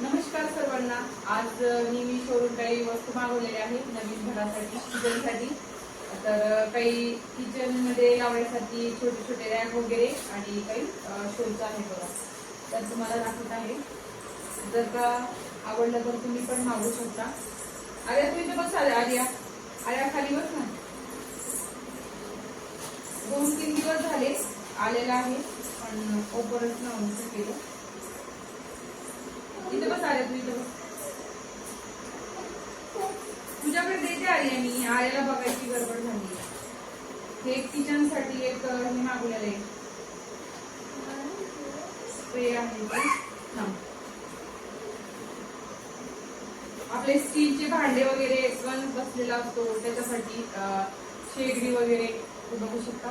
नमस्कार सर्वांना. आज मी मीशोवरून काही वस्तू मागवलेल्या आहेत नवीन घरासाठी, किचनसाठी. तर काही किचन मध्ये लावण्यासाठी छोटे छोटे रॅक वगैरे आणि काही शोचं आहे बघा. तर तुम्हाला दाखवत आहे. जर का आवडलं तर तुम्ही पण मागवू शकता. आर्या तू इथे बस. आर्या आर्या खाली बस ना. 2-3 दिवस झाले आलेला आहे पण ओपनच नव्हतं केलं. इथे बस. आर्या तू इथे बस. तुझ्याकडे देते आर्या. मी आर्याला बघायची गडबड झाली. हे किचन साठी एक हे मागवलेलं आहे. स्प्रे आहे ते. आपले स्टीलचे भांडे वगैरे गंज बसलेला असतो त्याच्यासाठी शेगडी वगैरे बघू शकता.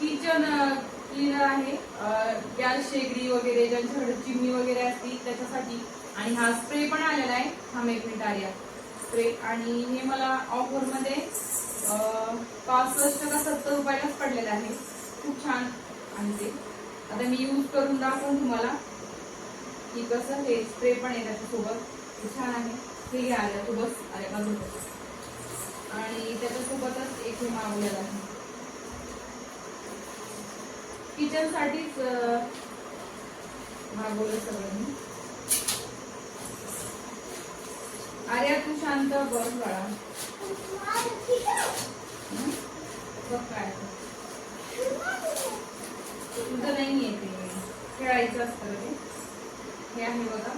किचन क्लीनर आहे. गॅस शेगडी वगैरे ज्यांच्याकडे चिमणी वगैरे असते त्याच्यासाठी. आणि हा स्प्रे पण आलेला आहे. हा 1 मिनिट आर्या. स्प्रे आणि हे मला ऑफर मध्ये 65 का 70 रुपयालाच पडलेलं आहे. खूप छान आहे ते. आता मी यूज करून दाखवून तुम्हाला की कसं. हे स्प्रे पण आहे त्याच्यासोबत. छान आहे. हे घ्या आर्या तू बस. आर्या बाजू बस. आणि त्याच्यासोबतच एक हे मागवलेलं आहे किचन साठीच मागवलं सगळं मी. आर्या तू शांत बस बाळा. बघ काय तुझं नाही येते. खेळायचं असतं ते. हे आहे बघा.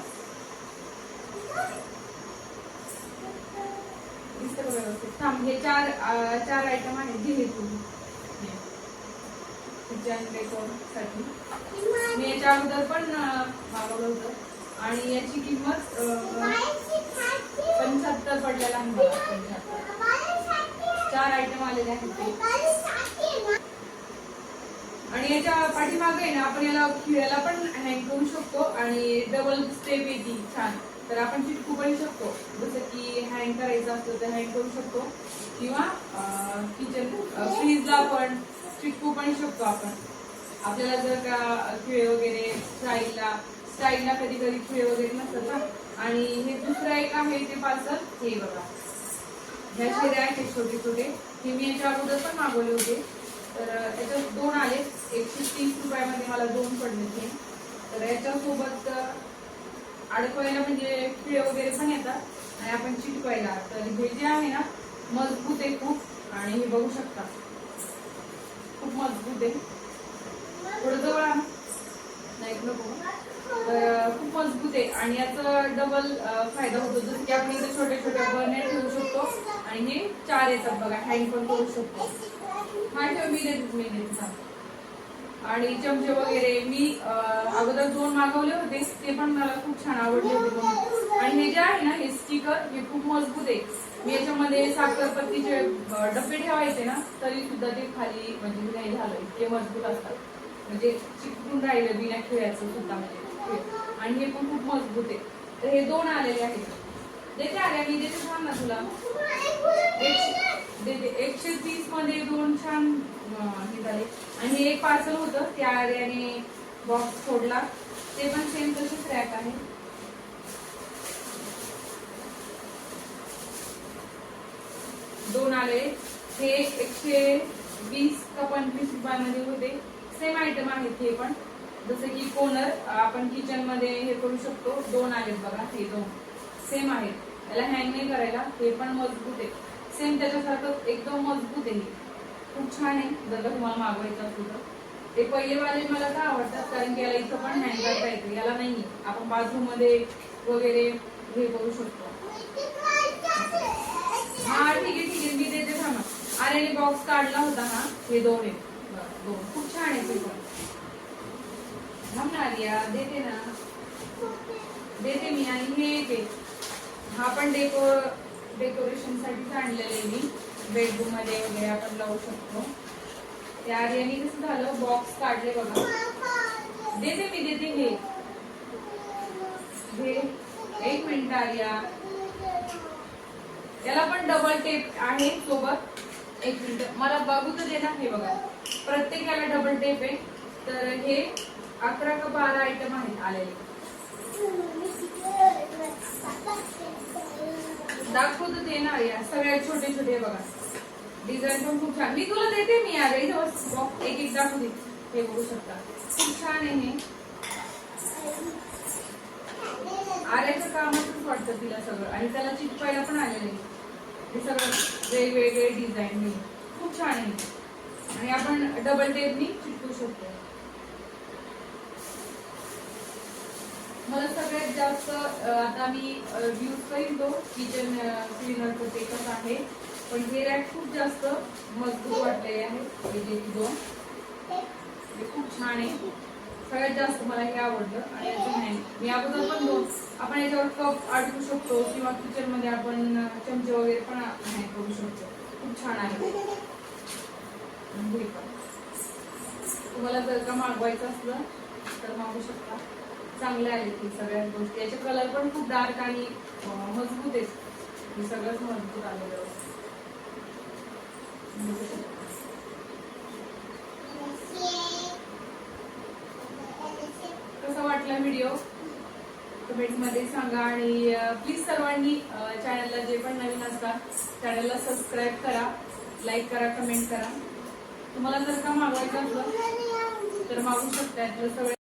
दिसतं बघा व्यवस्थित. थांब. हे चार आयटम आहेत. घे तू किचन डेकोर साठी. मी याच्या अगोदर पण मागवलं होतं आणि याची किंमत 75 पडलेला आहे मला. 75 4 आयटम आलेले आहेत ते. आणि याच्या पाठीमागे आहे ना आपण याला खिळ्याला पण हँग करू शकतो आणि डबल स्टेप येते छान. तर आपण चिटकू पण शकतो. जसं की हँग करायचं असतं तर हँग करू शकतो किंवा किचन फ्रीजला पण चिटकू पण शकतो आपण. आपल्याला जर का खिळे वगैरे स्टाईलला कधी कधी खिळे वगैरे नसतात ना. आणि हे दुसरं एक आहे ते पार्सल. हे बघा. ह्या शिऱ्या आहेत छोटे छोटे. हे मी याच्या अगोदर पण मागवले होते. तर याच्यात 2 आले. 130 रुपयामध्ये मला 2 पडले ते. तर याच्यासोबत अडकवायला म्हणजे खिळे वगैरे पण येतात आणि आपण चिटकवायला. तर हे जे आहे ना मजबूत आहे खूप. आणि हे बघू शकता खूप मजबूत आहे. थोडं जवळ नाही नको. तर खूप मजबूत आहे आणि याचा डबल फायदा होतो. जसं की आपण इथे छोट्या छोट्या बरण्या ठेवू शकतो आणि हे 4 येतात बघा. हँग पण करू शकतो. हा ठेव. मी देते. आणि चमचे वगैरे मी अगोदर 2 मागवले होते. ते पण मला खूप छान आवडले होते. आणि हे जे आहे ना हे स्टिकर हे खूप मजबूत आहे. मी याच्यामध्ये साखरपत्तीचे डबे ठेवायचे ना तरी सुद्धा ते खाली म्हणजे नाही झालं. इतके मजबूत असतात. म्हणजे चिकटून राहिलं बिना खिळ्याचं सुद्धा म्हणजे. आणि हे पण खूप मजबूत आहे. तर हे 2 आलेले आहेत. देते आल्या मी. देते छान ना तुला. देते. 130 मध्ये 2 छान हे झाले. आणि हे एक पार्सल होतं त्या आर्याने बॉक्स सोडला. ते पण सेम तसेच रॅक आहे. दोन आले. हे 120 का 25 रुपयामध्ये होते. सेम आयटम आहेत हे पण. जसं की कोनर आपण किचन मध्ये हे करू शकतो. 2 आलेत बघा. हे 2 सेम आहेत. याला हँग नाही करायला. हे पण मजबूत आहे. सेम त्याच्यासारखं एकदम मजबूत आहे. खूप छान आहे. जर का तुम्हाला मागवायचं असेल तर. ते पहिलेवाले मला का आवडतात कारण की याला इथं पण हँग करता येते. याला नाही. आपण बाथरूम मध्ये वगैरे हे करू शकतो. हा ठीक आहे. मी देते. थांबा. आर्याने बॉक्स काढला होता ना. हे 2 आहेत. 2 खूप छान आहे ते पण. थांब ना आर्या. देते ना. देते मी. आणि हे एक हा पण डेकोरेशन साठी आणलेलं आहे मी. बेडरूम मध्ये वगैरे आपण लावू शकतो. त्या आर्याने कसं झालं बॉक्स काढले बघा. देते मी. देते हे 1 मिनिट आर्या. याला पण डबल टेप आहे सोबत. एक मिनिट मला बघू तर दे ना. हे बघा प्रत्येकाला डबल टेप आहे. तर हे 11 का 12 आयटम आहेत आलेले. दाखवतो ते ना या सगळ्यात छोटे छोटे बघा. डिझाईन पण खूप छान. मी तुला देते मी यार इथं एक एक दाखवते. हे बघू शकता खूप छान आहे हे. आल्याचं कामातच वाटतं तिला सगळं. आणि त्याला चिटकायला पण आलेलं आहे. हे सगळं वेगवेगळे डिझाईन खूप छान आहे. आणि आपण डबल टेपनी चिटकू शकतो. मला सगळ्यात जास्त आता मी यूज करीन तो किचन क्लीनरचं ते कसं आहे. पण हे रॅक खूप जास्त मजबूत वाटलेले आहे. हे दोन हे खूप छान आहे. सगळ्यात जास्त मला हे आवडलं. आणि याचं हँड मी अगोदर पण दोन आपण याच्यावर कप अडकू शकतो किंवा किचन मध्ये आपण चमचे वगैरे पण हँग करू शकतो. खूप छान आहे. हे पण तुम्हाला जर का मागवायचं असलं तर मागू शकता. चांगले आहेत ही सगळ्या गोष्टी. याचे कलर पण खूप डार्क आणि मजबूत आहेत. हे सगळंच मजबूत आलेलं. कसा वाटला व्हिडिओ कमेंट मध्ये सांगा. आणि प्लीज सर्वांनी चॅनलला जे पण नवीन असतात चॅनलला सबस्क्राईब करा, लाईक करा, कमेंट करा. तुम्हाला जर का मागवायचं असलं तर मागू शकता. सगळं